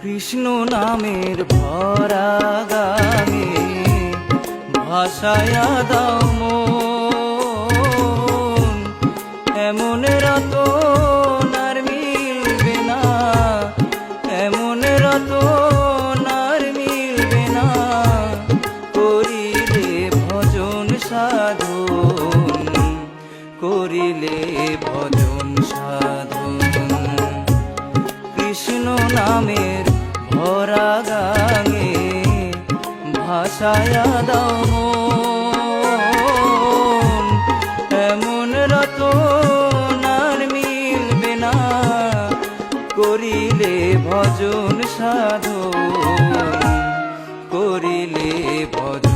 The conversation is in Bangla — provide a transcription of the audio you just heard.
কৃষ্ণ নামের ভরা গানে ভাসায়া দাও মন, এমন রতন আর মিলবে না, এমন রতন আর মিলবে না, করিলে ভজন সাধন, করিলে ভজন সাধন। কৃষ্ণ নামের ভরা গানে ভাসায়া দাও মন, এমন রতন আর মিলবে না, করিলে ভজন সাধন, করিলে ভজন।